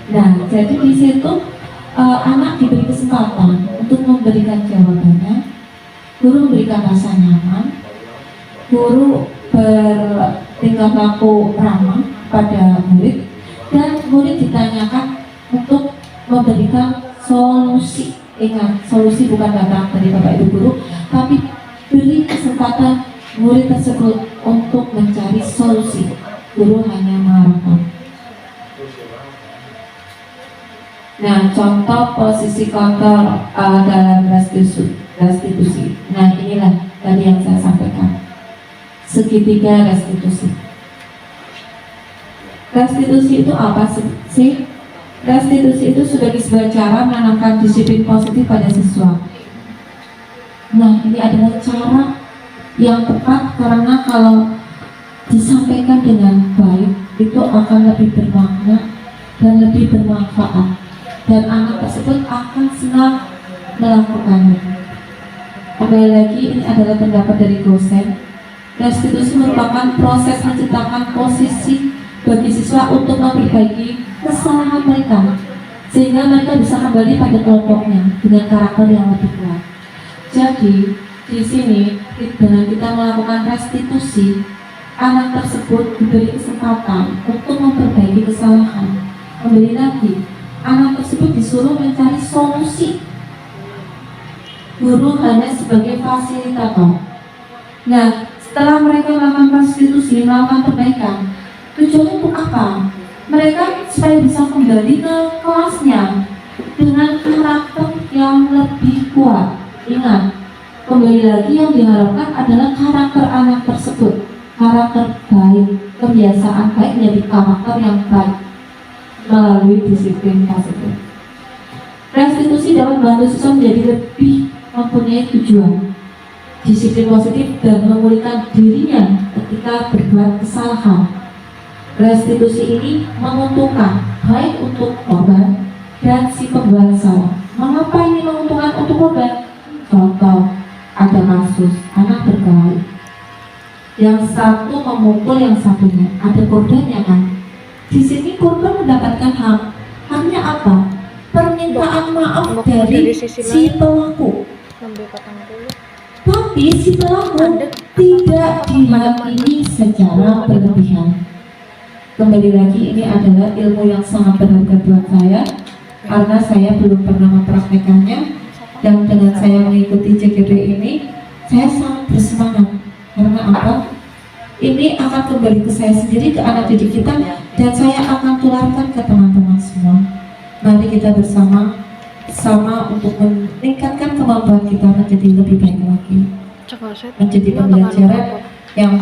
Nah, jadi di situ anak diberi kesempatan untuk memberikan jawabannya. Guru memberikan rasa nyaman, guru bertingkah laku ramah pada murid, dan murid ditanyakan untuk memberikan solusi. Ingat, solusi bukan datang dari Bapak Ibu guru, tapi beri kesempatan murid tersebut untuk mencari solusi. Guru hanya mengarahkan. Nah, contoh posisi kontrol dalam restitusi. Nah, inilah tadi yang saya sampaikan. Segitiga restitusi. Restitusi itu apa sih? Restitusi itu sebagai sebuah cara menanamkan disiplin positif pada siswa. Nah, ini adalah cara yang tepat, karena kalau disampaikan dengan baik itu akan lebih bermakna dan lebih bermanfaat, dan anak tersebut akan senang melakukannya. Kembali lagi, ini adalah pendapat dari dosen. Restitusi merupakan proses menciptakan posisi bagi siswa untuk memperbaiki kesalahan mereka, sehingga mereka bisa kembali pada kelompoknya dengan karakter yang lebih kuat. Jadi di sini dengan kita melakukan restitusi, anak tersebut diberi kesempatan untuk memperbaiki kesalahan. Kembali lagi, anak tersebut disuruh mencari solusi. Guru hanya sebagai fasilitator. Nah, setelah mereka melakukan restitusi, melakukan perbaikan, tujuannya untuk apa? Mereka supaya bisa kembali ke kelasnya dengan karakter yang lebih kuat. Ingat, kembali lagi yang diharapkan adalah karakter anak tersebut, karakter baik, kebiasaan baik menjadi karakter yang baik melalui disiplin positif. Restitusi dapat membantu siswa menjadi lebih mempunyai tujuan, disiplin positif, dan memulihkan dirinya ketika berbuat kesalahan. Restitusi ini menguntungkan baik untuk korban dan si pembuat salah. Mengapa ini menguntungkan untuk korban? Contoh, ada kasus anak berkelahi, yang satu memukul yang satunya, ada korbannya kan? Di sini korban mendapatkan haknya apa? Permintaan maaf dari si pelaku. Tapi si pelaku tidak dihakimi secara berlebihan. Kembali lagi, ini adalah ilmu yang sangat berharga buat saya, karena saya belum pernah mempraktekannya, dan dengan saya mengikuti CGD ini, saya sangat bersemangat. Karena apa? Ini akan kembali ke saya sendiri, ke anak didik kita, dan saya akan tularkan ke teman-teman semua. Mari kita bersama untuk meningkatkan kemampuan kita menjadi lebih baik lagi, menjadi pembelajaran yang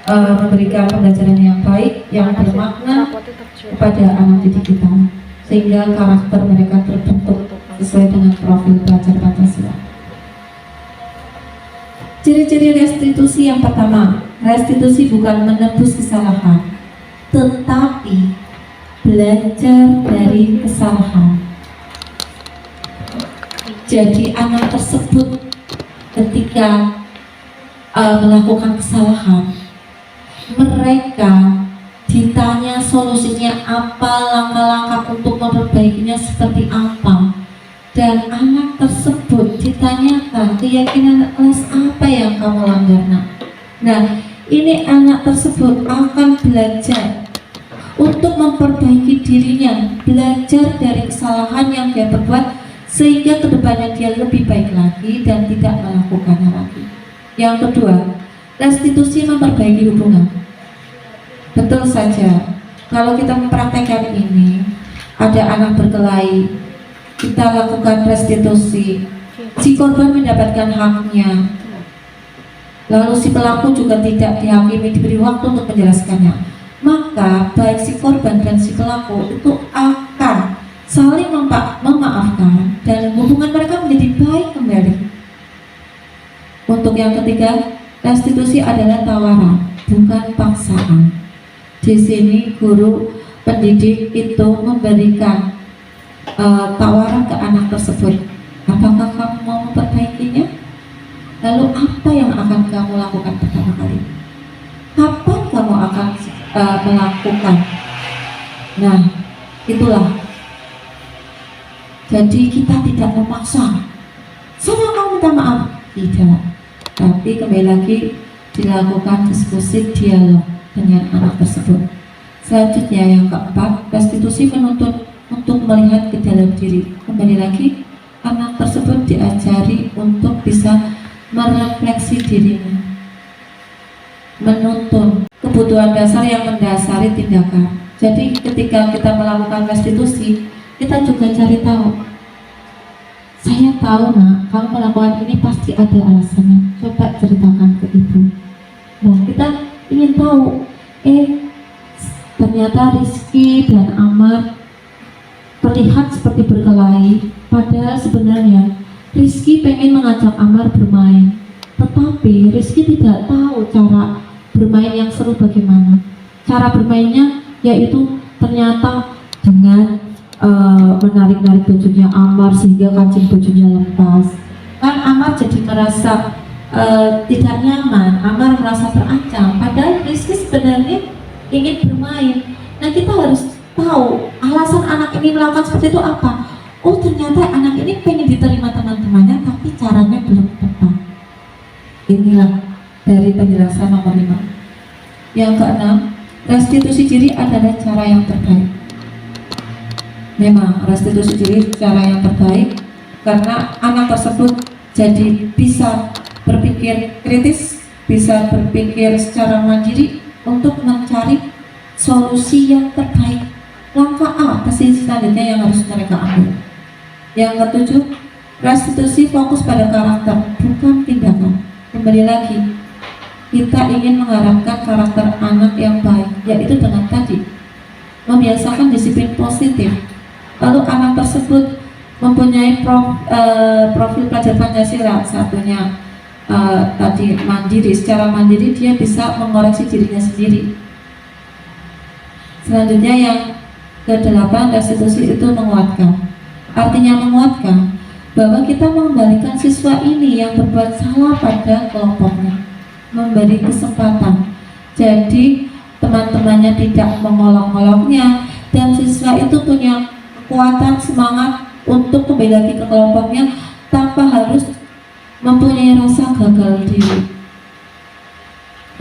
memberikan pembelajaran yang baik, yang bermakna kepada anak didik kita, sehingga karakter mereka terbentuk sesuai dengan profil belajar Pancasila. Ciri-ciri restitusi yang pertama, restitusi bukan menebus kesalahan, tetapi belajar dari kesalahan. Jadi anak tersebut ketika melakukan kesalahan, mereka ditanya solusinya apa, langkah-langkah untuk memperbaikinya seperti apa, dan anak tersebut ditanyakan keyakinan kelas apa yang kamu langgar nak. Nah, ini anak tersebut akan belajar untuk memperbaiki dirinya, belajar dari kesalahan yang dia perbuat sehingga kedepannya dia lebih baik lagi dan tidak melakukannya lagi. Yang kedua, restitusi memperbaiki hubungan. Betul saja, kalau kita mempraktekkan ini, ada anak berkelahi, kita lakukan restitusi, si korban mendapatkan haknya, lalu si pelaku juga tidak dihakimi, diberi waktu untuk menjelaskannya, maka baik si korban dan si pelaku itu akan saling memaafkan dan hubungan mereka menjadi baik kembali. Untuk yang ketiga, restitusi adalah tawaran, bukan paksaan. Di sini guru pendidik itu memberikan tawaran ke anak tersebut. Apakah kamu mau memperbaikinya? Lalu apa yang akan kamu lakukan pertama kali? Kapan kamu akan melakukan? Nah, itulah. Jadi kita tidak memaksa. Saya mau minta maaf. Tidak. Tapi kembali lagi dilakukan diskusi dialog dengan anak tersebut. Selanjutnya yang keempat, restitusi menuntut untuk melihat ke dalam diri. Kembali lagi, anak tersebut diajari untuk bisa merefleksi dirinya, menuntun kebutuhan dasar yang mendasari tindakan. Jadi ketika kita melakukan restitusi, kita juga cari tahu. Saya tahu nak, kamu melakukan ini pasti ada alasannya. Coba ceritakan ke ibu. Nah, kita ingin tahu, ternyata Rizky dan Amar terlihat seperti berkelahi, padahal sebenarnya Rizky pengen mengajak Amar bermain, tetapi Rizky tidak tahu cara bermain yang seru bagaimana. Cara bermainnya yaitu ternyata dengan menarik-narik bajunya Amar sehingga kancing bajunya lepas. Kan Amar jadi merasa tidak nyaman, Amar merasa terancam, padahal Rizky sebenarnya ingin bermain. Nah, kita harus tahu alasan anak ini melakukan seperti itu apa. Oh, ternyata anak ini pengen diterima teman-temannya, tapi caranya belum tepat. Inilah dari penjelasan nomor 5. Yang keenam, restitusi diri adalah cara yang terbaik. Memang restitusi diri cara yang terbaik karena anak tersebut jadi bisa berpikir kritis, bisa berpikir secara mandiri untuk mencari solusi yang terbaik. Langkah apa sih selanjutnya yang harus mereka ambil? Yang ketujuh, restitusi fokus pada karakter, bukan tindakan. Kembali lagi, kita ingin mengharapkan karakter anak yang baik, yaitu dengan tadi membiasakan disiplin positif. Lalu anak tersebut mempunyai profil pelajar Pancasila, satunya tadi mandiri. Secara mandiri dia bisa mengoreksi dirinya sendiri. Selanjutnya yang ke-8, restitusi itu menguatkan. Artinya menguatkan bahwa kita mengembalikan siswa ini yang berbuat salah pada kelompoknya, memberi kesempatan. Jadi teman-temannya tidak mengolok-oloknya dan siswa itu punya kekuatan semangat untuk kembali lagi ke kelompoknya tanpa harus mempunyai rasa gagal diri,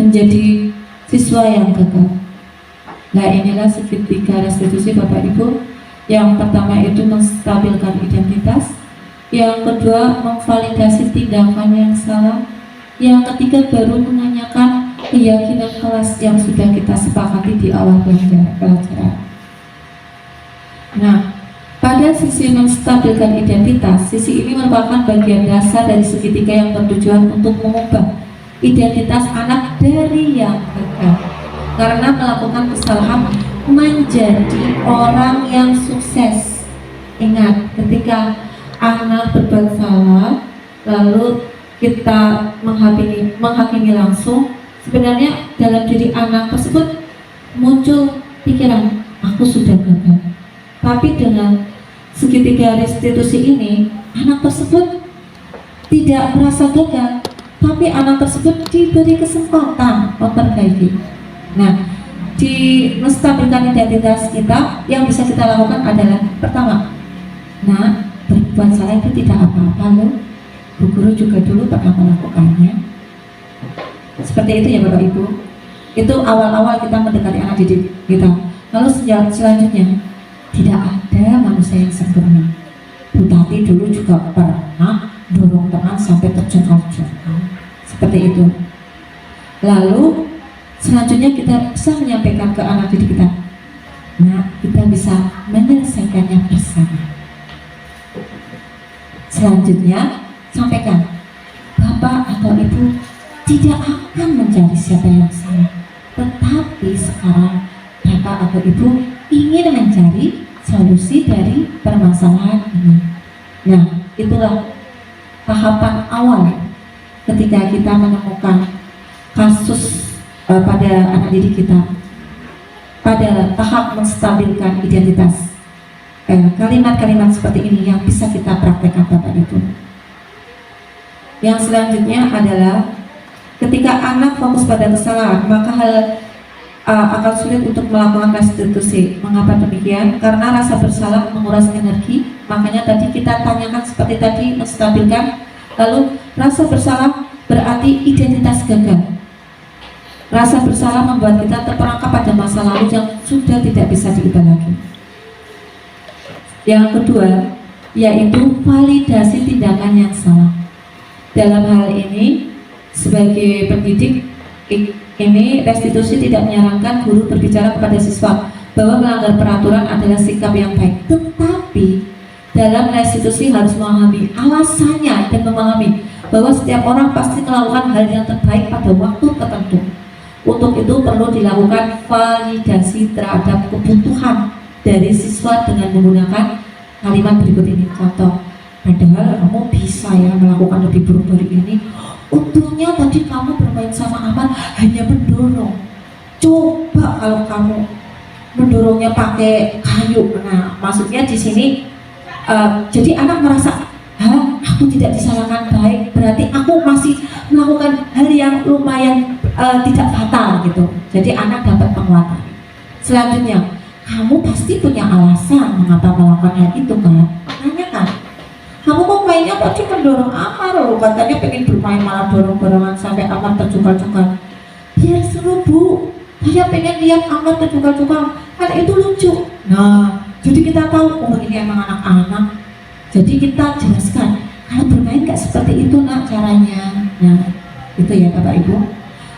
menjadi siswa yang gagal. Nah, inilah segitiga restitusi Bapak Ibu. Yang pertama itu menstabilkan identitas, yang kedua memvalidasi tindakan yang salah, yang ketiga baru menanyakan keyakinan kelas yang sudah kita sepakati di awal pelajaran. Nah, pada sisi menstabilkan identitas, sisi ini merupakan bagian dasar dari segitiga yang bertujuan untuk mengubah identitas anak dari yang gagal karena melakukan kesalahan menjadi orang yang sukses. Ingat, ketika anak berbuat salah lalu kita menghakimi langsung, sebenarnya dalam diri anak tersebut muncul pikiran, aku sudah gagal. Tapi dengan segitiga restitusi ini, anak tersebut tidak merasa gagal, tapi anak tersebut diberi kesempatan memperbaiki. Nah, di menstabilkan identitas kita, yang bisa kita lakukan adalah pertama, nah, berbuat salah itu tidak apa-apa loh. Bu guru juga dulu pernah melakukannya. Seperti itu ya Bapak Ibu. Itu awal-awal kita mendekati anak didik kita. Lalu selanjutnya, tidak ada manusia yang sempurna. Bu Tati dulu juga pernah dorong teman sampai terjungkal-jungkal seperti itu. Lalu selanjutnya kita bisa menyampaikan ke anak didik kita, nah kita bisa menyelesaikannya bersama. Selanjutnya sampaikan, Bapak atau Ibu tidak akan mencari siapa yang salah, tetapi sekarang Bapak atau Ibu ingin mencari solusi dari permasalahan ini. Nah, itulah tahapan awal ketika kita menemukan kasus pada anak didik kita, pada tahap menstabilkan identitas. Kalimat-kalimat seperti ini yang bisa kita praktekkan Bapak Ibu. Yang selanjutnya adalah ketika anak fokus pada kesalahan, maka akan sulit untuk melakukan restitusi. Mengapa demikian? Karena rasa bersalah menguras energi. Makanya tadi kita tanyakan seperti tadi, menstabilkan. Lalu rasa bersalah berarti identitas gagal. Rasa bersalah membuat kita terperangkap pada masa lalu yang sudah tidak bisa diubah lagi. Yang kedua, yaitu validasi tindakan yang salah. Dalam hal ini, sebagai pendidik, ini restitusi tidak menyarankan guru berbicara kepada siswa bahwa melanggar peraturan adalah sikap yang baik, tetapi dalam restitusi harus memahami alasannya dan memahami bahwa setiap orang pasti melakukan hal yang terbaik pada waktu tertentu. Untuk itu perlu dilakukan validasi terhadap kebutuhan dari siswa dengan menggunakan kalimat berikut ini. Contoh, padahal kamu bisa ya melakukan lebih buruk dari ini. Untungnya tadi kamu bermain sama Aman hanya mendorong. Coba kalau kamu mendorongnya pakai kayu. Nah, maksudnya di sini jadi anak merasa, aku tidak disalahkan baik, berarti aku masih melakukan hal yang lumayan tidak fatal gitu. Jadi anak dapat penguatan. Selanjutnya, kamu pasti punya alasan mengapa melakukan hal itu kan? Tanyakan. Kamu kok mainnya kok cuma dorong Amar loh, katanya pengen bermain malah dorong-dorongan sampai Amar terjungkal-jungkal. Biar seru Bu, saya pengen lihat Amar terjungkal-jungkal, kan itu lucu. Nah, jadi kita tahu, oh ini emang anak-anak. Jadi kita jelaskan, kalau bermain gak seperti itu nak caranya. Nah, itu ya Bapak Ibu.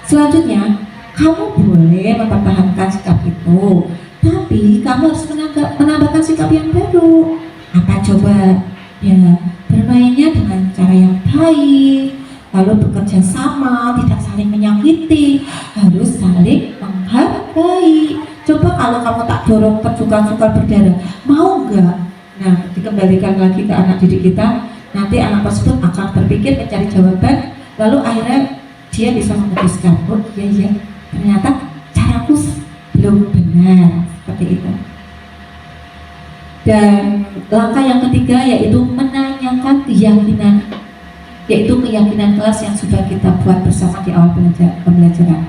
Selanjutnya, kamu boleh mempertahankan sikap itu, tapi kamu harus menambahkan sikap yang baru. Apa coba? Ya, bermainnya dengan cara yang baik, lalu bekerja sama, tidak saling menyakiti, harus saling menghargai. Coba kalau kamu tak dorong terjungkal-jungkal berdarah, mau gak? Nah, dikembalikan lagi ke anak didik kita, nanti anak tersebut akan berpikir mencari jawaban, lalu akhirnya dia bisa memutuskan, oh iya, ternyata caraku belum benar, seperti itu. Dan langkah yang ketiga yaitu menanyakan keyakinan, yaitu keyakinan kelas yang sudah kita buat bersama di awal pembelajaran.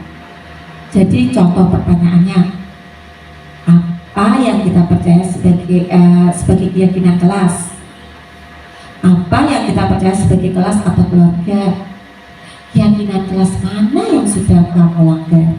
Jadi contoh pertanyaannya, apa yang kita percaya sebagai keyakinan kelas? Apa yang kita percaya sebagai kelas atau keluarga? Keyakinan kelas mana yang sudah kamu langgar?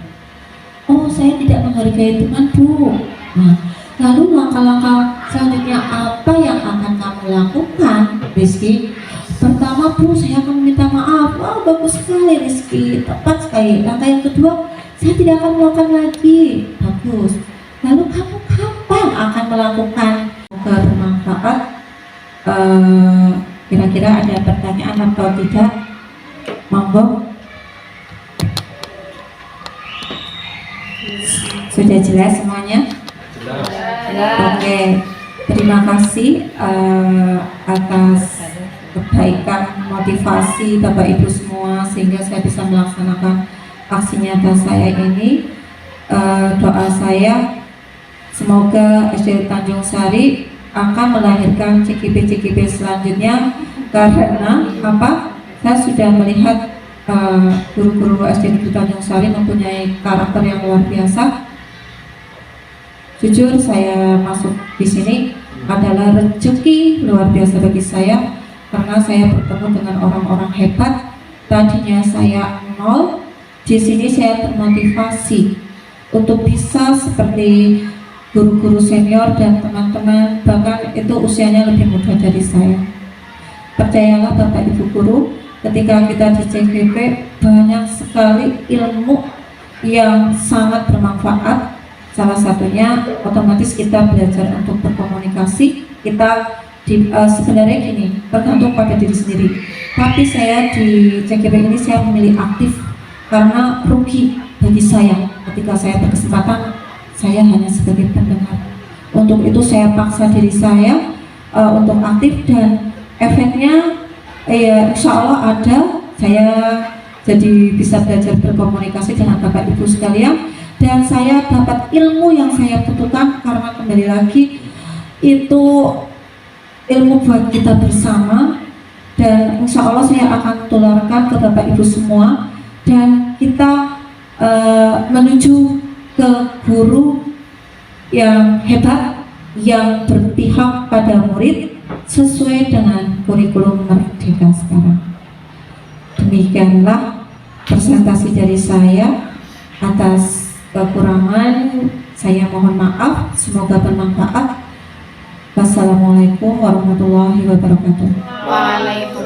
Oh, saya tidak menghargai teman Bu. Nah, lalu langkah-langkah selanjutnya apa yang akan kamu lakukan, Rizky? Pertama, Bu, saya akan meminta maaf. Wah, bagus sekali Rizky, tepat sekali. Langkah yang kedua, saya tidak akan melakukan lagi. Bagus. Lalu kamu kapan akan melakukan? Semoga bermanfaat. Kira-kira ada pertanyaan atau tidak? Monggo. Sudah jelas semuanya? Oke, terima kasih atas kebaikan motivasi Bapak Ibu semua sehingga saya bisa melaksanakan aksi nyata saya ini. Doa saya semoga SD Tanjung Sari akan melahirkan CKP selanjutnya, karena apa? Saya sudah melihat guru-guru SD Negeri Tanjung Sari mempunyai karakter yang luar biasa. Jujur saya masuk di sini adalah rezeki luar biasa bagi saya, karena saya bertemu dengan orang-orang hebat. Tadinya saya nol, di sini saya termotivasi untuk bisa seperti guru-guru senior dan teman-teman, bahkan itu usianya lebih muda dari saya. percayalah Bapak Ibu Guru, ketika kita di CGP banyak sekali ilmu yang sangat bermanfaat. Salah satunya otomatis kita belajar untuk berkomunikasi. Kita sebenarnya gini, tergantung pada diri sendiri. Tapi saya di CGP ini saya memilih aktif karena rugi bagi saya ketika saya berkesempatan saya hanya sebagai pendengar. Untuk itu saya paksa diri saya untuk aktif, dan efeknya ya insya Allah ada. Saya jadi bisa belajar berkomunikasi dengan Bapak Ibu sekalian, dan saya dapat ilmu yang saya butuhkan, karena kembali lagi itu ilmu buat kita bersama, dan insya Allah saya akan tularkan ke Bapak Ibu semua, dan kita menuju ke guru yang hebat, yang berpihak pada murid sesuai dengan kurikulum Merdeka sekarang. Demikianlah presentasi dari saya. Atas kekurangan saya mohon maaf, semoga bermanfaat. Wassalamualaikum warahmatullahi wabarakatuh. Waalaikumsalam.